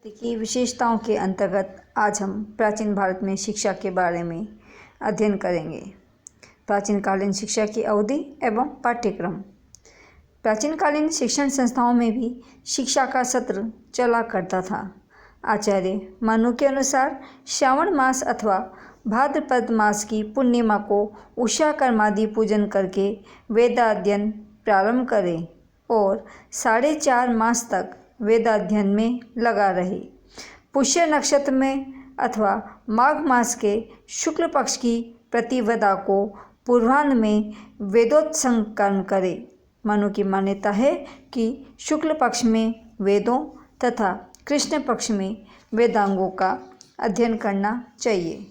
की विशेषताओं के अंतर्गत आज हम प्राचीन भारत में शिक्षा के बारे में अध्ययन करेंगे। प्राचीनकालीन शिक्षा की अवधि एवं पाठ्यक्रम। प्राचीनकालीन शिक्षण संस्थाओं में भी शिक्षा का सत्र चला करता था। आचार्य मनु के अनुसार श्रावण मास अथवा भाद्रपद मास की पूर्णिमा को उषा कर्मादि पूजन करके वेदाध्ययन प्रारंभ करें और 4.5 मास तक वेदाध्ययन में लगा रहे। पुष्य नक्षत्र में अथवा माघ मास के शुक्ल पक्ष की प्रतिपदा को पूर्वाह्न में वेदोत्संकरण करे। मनु की मान्यता है कि शुक्ल पक्ष में वेदों तथा कृष्ण पक्ष में वेदांगों का अध्ययन करना चाहिए।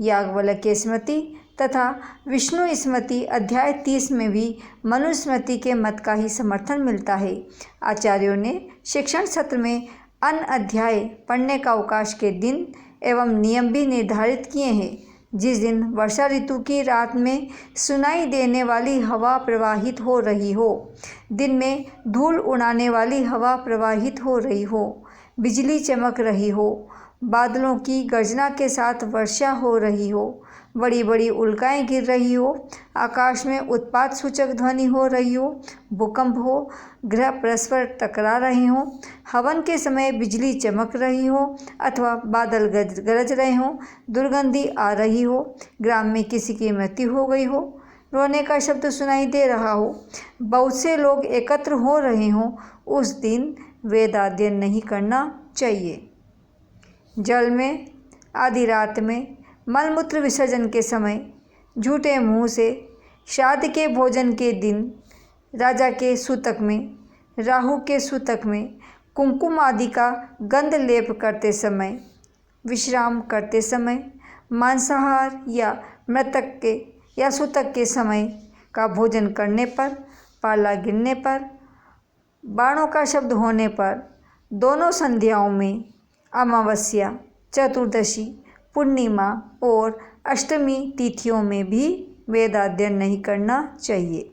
याज्ञवल्क्य स्मृति तथा विष्णु स्मृति अध्याय 30 में भी मनुस्मृति के मत का ही समर्थन मिलता है। आचार्यों ने शिक्षण सत्र में अन्य अध्याय पढ़ने का अवकाश के दिन एवं नियम भी निर्धारित किए हैं। जिस दिन वर्षा ऋतु की रात में सुनाई देने वाली हवा प्रवाहित हो रही हो, दिन में धूल उड़ाने वाली हवा प्रवाहित हो रही हो, बिजली चमक रही हो, बादलों की गर्जना के साथ वर्षा हो रही हो, बड़ी बड़ी उल्काएं गिर रही हो, आकाश में उत्पात सूचक ध्वनि हो रही हो, भूकंप हो, ग्रह परस्पर टकरा रहे हों, हवन के समय बिजली चमक रही हो अथवा बादल गरज रहे हों, दुर्गंधी आ रही हो, ग्राम में किसी की मृत्यु हो गई हो, रोने का शब्द सुनाई दे रहा हो, बहुत से लोग एकत्र हो रहे हों, उस दिन वेदाध्ययन नहीं करना चाहिए। जल में, आधी रात में, मलमूत्र विसर्जन के समय, झूठे मुंह से, श्राद्ध के भोजन के दिन, राजा के सूतक में, राहु के सूतक में, कुमकुम आदि का गंध लेप करते समय, विश्राम करते समय, मांसाहार या मृतक के या सूतक के समय का भोजन करने पर, पाला गिरने पर, बाणों का शब्द होने पर, दोनों संध्याओं में, अमावस्या, चतुर्दशी, पूर्णिमा और अष्टमी तिथियों में भी वेदाध्ययन नहीं करना चाहिए।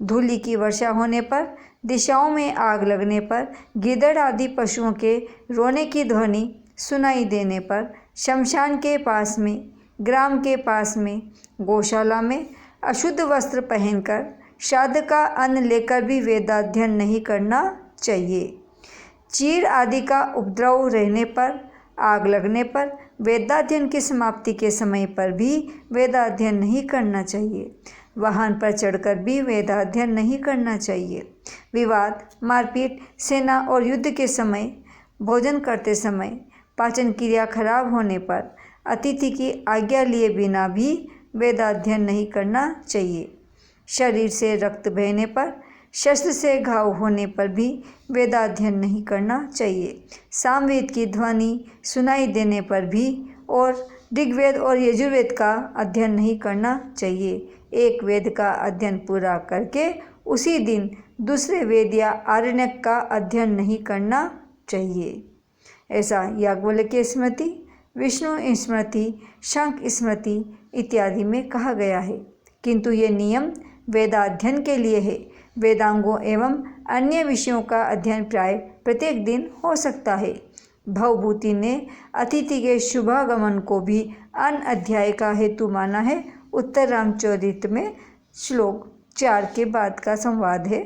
धूलि की वर्षा होने पर, दिशाओं में आग लगने पर, गिद्धड़ आदि पशुओं के रोने की ध्वनि सुनाई देने पर, शमशान के पास में, ग्राम के पास में, गौशाला में अशुद्ध वस्त्र पहनकर, श्राद्ध का अन्न लेकर भी वेदाध्ययन नहीं करना चाहिए। चीड़ आदि का उपद्रव रहने पर, आग लगने पर, वेदाध्ययन की समाप्ति के समय पर भी वेदाध्ययन नहीं करना चाहिए। वाहन पर चढ़कर भी वेदाध्ययन नहीं करना चाहिए। विवाद, मारपीट, सेना और युद्ध के समय, भोजन करते समय, पाचन क्रिया खराब होने पर, अतिथि की आज्ञा लिए बिना भी वेदाध्ययन नहीं करना चाहिए। शरीर से रक्त बहने पर, शस्त्र से घाव होने पर भी वेदाध्ययन नहीं करना चाहिए। सामवेद की ध्वनि सुनाई देने पर भी और ऋग्वेद और यजुर्वेद का अध्ययन नहीं करना चाहिए। एक वेद का अध्ययन पूरा करके उसी दिन दूसरे वेद या आरण्यक का अध्ययन नहीं करना चाहिए। ऐसा याज्ञवल्क्य स्मृति, विष्णु स्मृति, शंख स्मृति इत्यादि में कहा गया है। किंतु ये नियम वेदाध्ययन के लिए है। वेदांगों एवं अन्य विषयों का अध्ययन प्राय प्रत्येक दिन हो सकता है। भवभूति ने अतिथि के शुभागमन को भी अन्य अध्याय का हेतु माना है। उत्तर रामचरित में श्लोक 4 के बाद का संवाद है।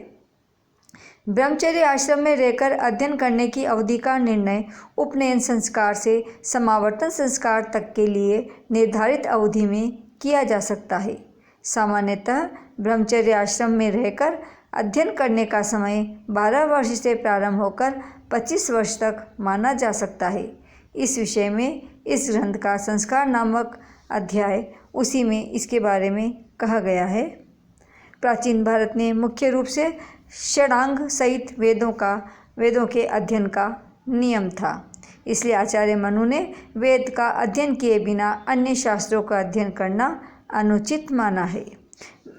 ब्रह्मचर्य आश्रम में रहकर अध्ययन करने की अवधि का निर्णय उपनयन संस्कार से समावर्तन संस्कार तक के लिए निर्धारित अवधि में किया जा सकता है। सामान्यतः ब्रह्मचर्य आश्रम में रहकर अध्ययन करने का समय 12 वर्ष से प्रारंभ होकर 25 वर्ष तक माना जा सकता है। इस विषय में इस ग्रंथ का संस्कार नामक अध्याय उसी में इसके बारे में कहा गया है। प्राचीन भारत में मुख्य रूप से षडांग सहित वेदों के अध्ययन का नियम था। इसलिए आचार्य मनु ने वेद का अध्ययन किए बिना अन्य शास्त्रों का अध्ययन करना अनुचित माना है।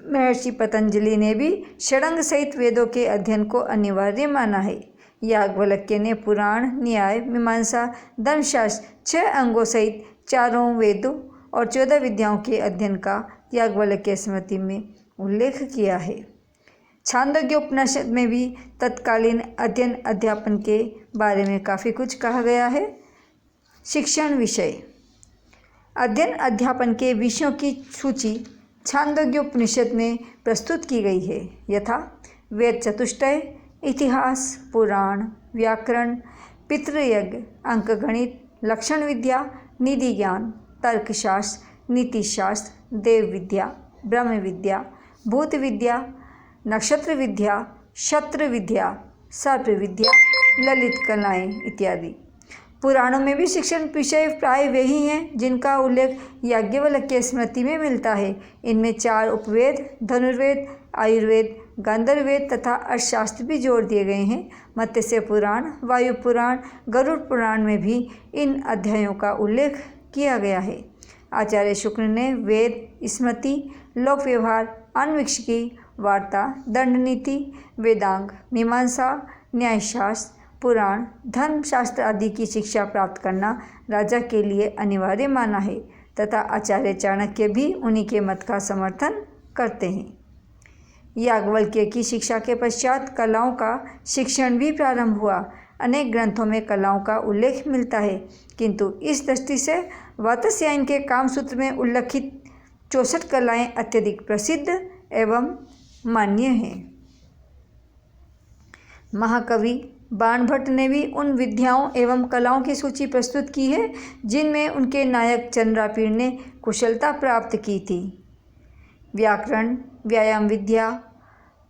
महर्षि पतंजलि ने भी षडंग सहित वेदों के अध्ययन को अनिवार्य माना है। याज्ञवल्क्य ने पुराण, न्याय, मीमांसा, धर्मशास्त्र 6 अंगों सहित 4 वेदों और 14 विद्याओं के अध्ययन का याज्ञवल्क्य स्मृति में उल्लेख किया है। छांदोग्य उपनिषद में भी तत्कालीन अध्ययन अध्यापन के बारे में काफ़ी कुछ कहा गया है। शिक्षण विषय। अध्ययन अध्यापन के विषयों की सूची छांदोग्य उपनिषद में प्रस्तुत की गई है। यथा वेद चतुष्टय, इतिहास, पुराण, व्याकरण, पितृयज्ञ, अंकगणित, लक्षण विद्या, निधि ज्ञान, तर्कशास्त्र, नीतिशास्त्र, देव विद्या, ब्रह्म विद्या, भूत विद्या, नक्षत्र विद्या, शस्त्र विद्या, सर्प विद्या, ललित कलाएं इत्यादि। पुराणों में भी शिक्षण विषय प्राय वही हैं जिनका उल्लेख याज्ञवल्क्य स्मृति में मिलता है। इनमें 4 उपवेद, धनुर्वेद, आयुर्वेद, गांधर्ववेद तथा अर्थशास्त्र भी जोड़ दिए गए हैं। मत्स्य पुराण, वायु पुराण, गरुड़ पुराण में भी इन अध्यायों का उल्लेख किया गया है। आचार्य शुक्ल ने वेद, स्मृति, लोक व्यवहार, आन्वीक्षिकी, वार्ता, दंड नीति, वेदांग, मीमांसा, न्यायशास्त्र, पुराण, धर्मशास्त्र आदि की शिक्षा प्राप्त करना राजा के लिए अनिवार्य माना है तथा आचार्य चाणक्य भी उन्हीं के मत का समर्थन करते हैं। याज्ञवल्क्य की शिक्षा के पश्चात कलाओं का शिक्षण भी प्रारंभ हुआ। अनेक ग्रंथों में कलाओं का उल्लेख मिलता है, किंतु इस दृष्टि से वात्स्यायन के कामसूत्र में उल्लिखित 64 कलाएं अत्यधिक प्रसिद्ध एवं मान्य हैं। महाकवि बाणभट्ट ने भी उन विद्याओं एवं कलाओं की सूची प्रस्तुत की है जिनमें उनके नायक चंद्रापीड़ ने कुशलता प्राप्त की थी। व्याकरण, व्यायाम विद्या,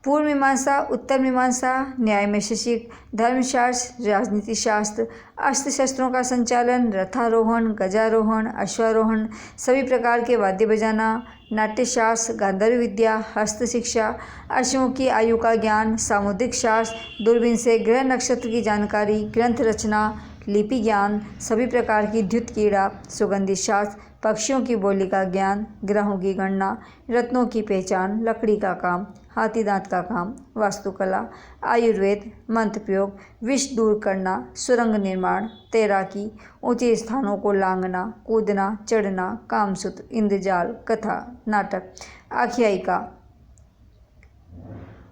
पूर्व मीमांसा, उत्तर मीमांसा, न्याय में शिक्षिक, धर्मशास्त्र, राजनीति शास्त्र, अस्त्र शस्त्रों का संचालन, रथारोहण, गजारोहण, अश्वारोहण, सभी प्रकार के वाद्य बजाना, नाट्यशास्त्र, गांधर्व विद्या, हस्त शिक्षा, अश्वों की आयु का ज्ञान, सामुद्रिक शास्त्र, दूरबीन से ग्रह नक्षत्र की जानकारी, ग्रंथ रचना, लिपि ज्ञान, सभी प्रकार की द्युत क्रीड़ा, सुगंधित शास्त्र, पक्षियों की बोली का ज्ञान, ग्रहों की गणना, रत्नों की पहचान, लकड़ी का काम, हाथी दांत का काम, वास्तुकला, आयुर्वेद, मंत्र प्रयोग, विष दूर करना, सुरंग निर्माण, तैराकी, ऊंचे स्थानों को लांघना, कूदना, चढ़ना, कामसूत्र, इंद्रजाल, कथा, नाटक, आख्यायिका,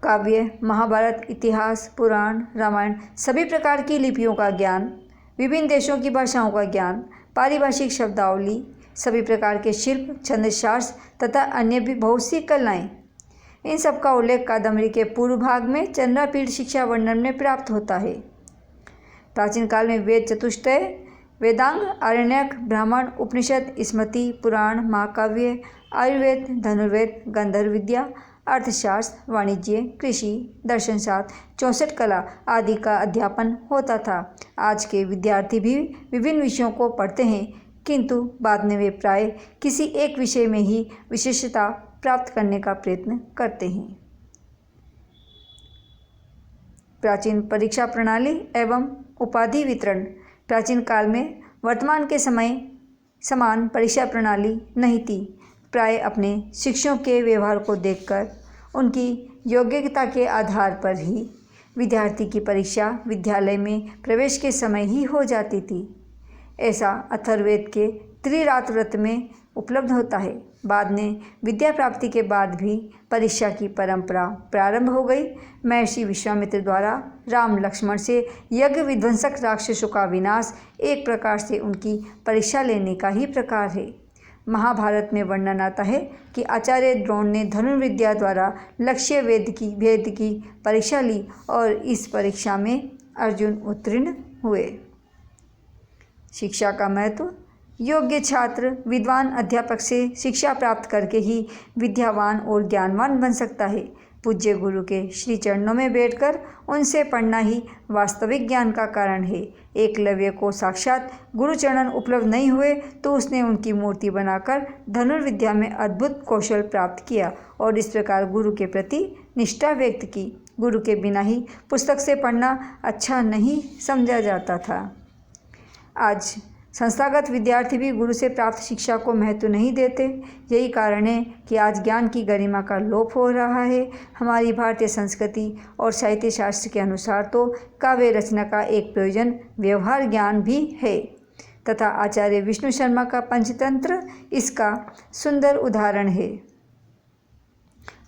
काव्य, महाभारत, इतिहास, पुराण, रामायण, सभी प्रकार की लिपियों का ज्ञान, विभिन्न देशों की भाषाओं का ज्ञान, पारिभाषिक शब्दावली, सभी प्रकार के शिल्प, छंदशास्त्र तथा अन्य भी बहुत सी कलाएं। इन सब का उल्लेख कादम्बरी के पूर्व भाग में चंद्रापीड़ शिक्षा वर्णन में प्राप्त होता है। प्राचीन काल में वेद चतुष्टय, वेदांग, आरण्यक, ब्राह्मण, उपनिषद, स्मृति, पुराण, महाकाव्य, आयुर्वेद, धनुर्वेद, गंधर्व विद्या, अर्थशास्त्र, वाणिज्य, कृषि, दर्शनशास्त्र, 64 कला आदि का अध्यापन होता था। आज के विद्यार्थी भी विभिन्न विषयों को पढ़ते हैं, किंतु बाद में वे प्राय किसी एक विषय में ही विशेषता प्राप्त करने का प्रयत्न करते हैं। प्राचीन परीक्षा प्रणाली एवं उपाधि वितरण। प्राचीन काल में वर्तमान के समय समान परीक्षा प्रणाली नहीं थी। प्राय अपने शिक्षकों के व्यवहार को देखकर उनकी योग्यता के आधार पर ही विद्यार्थी की परीक्षा विद्यालय में प्रवेश के समय ही हो जाती थी। ऐसा अथर्ववेद के त्रिरात्र व्रत में उपलब्ध होता है। बाद में विद्या प्राप्ति के बाद भी परीक्षा की परंपरा प्रारंभ हो गई। महर्षि विश्वामित्र द्वारा राम लक्ष्मण से यज्ञ विध्वंसक राक्षसों का विनाश एक प्रकार से उनकी परीक्षा लेने का ही प्रकार है। महाभारत में वर्णन आता है कि आचार्य द्रोण ने धनुर्विद्या द्वारा लक्ष्य भेद की परीक्षा ली और इस परीक्षा में अर्जुन उत्तीर्ण हुए। शिक्षा का महत्व। योग्य छात्र विद्वान अध्यापक से शिक्षा प्राप्त करके ही विद्यावान और ज्ञानवान बन सकता है। पूज्य गुरु के श्री चरणों में बैठकर उनसे पढ़ना ही वास्तविक ज्ञान का कारण है। एकलव्य को साक्षात गुरु चरण उपलब्ध नहीं हुए तो उसने उनकी मूर्ति बनाकर धनुर्विद्या में अद्भुत कौशल प्राप्त किया और इस प्रकार गुरु के प्रति निष्ठा व्यक्त की। गुरु के बिना ही पुस्तक से पढ़ना अच्छा नहीं समझा जाता था। आज संस्थागत विद्यार्थी भी गुरु से प्राप्त शिक्षा को महत्व नहीं देते। यही कारण है कि आज ज्ञान की गरिमा का लोप हो रहा है। हमारी भारतीय संस्कृति और साहित्य शास्त्र के अनुसार तो काव्य रचना का एक प्रयोजन व्यवहार ज्ञान भी है तथा आचार्य विष्णु शर्मा का पंचतंत्र इसका सुंदर उदाहरण है।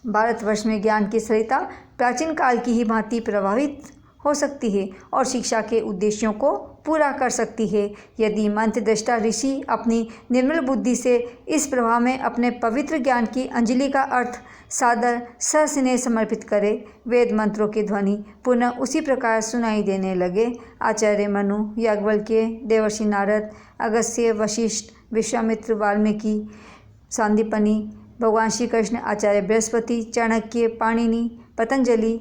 भारतवर्ष में ज्ञान की सरिता प्राचीन काल की ही भांति प्रभावित हो सकती है और शिक्षा के उद्देश्यों को पूरा कर सकती है। यदि मंत्रद्रष्टा ऋषि अपनी निर्मल बुद्धि से इस प्रभाव में अपने पवित्र ज्ञान की अंजलि का अर्थ सादर सस्नेह समर्पित करे, वेद मंत्रों की ध्वनि पुनः उसी प्रकार सुनाई देने लगे। आचार्य मनु, याज्ञवल्क्य, देवर्षि नारद, अगस्त्य, वशिष्ठ, विश्वामित्र, वाल्मीकि, सांदीपनि, भगवान श्री कृष्ण, आचार्य बृहस्पति, चाणक्य, पाणिनि, पतंजलि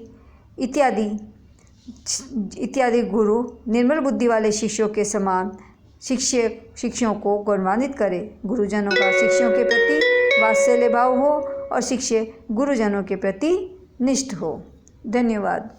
इत्यादि गुरु निर्मल बुद्धि वाले शिष्यों के समान शिष्यों को गौरवान्वित करे। गुरुजनों का शिष्यों के प्रति वात्सल्य भाव हो और शिष्य गुरुजनों के प्रति निष्ठ हो। धन्यवाद।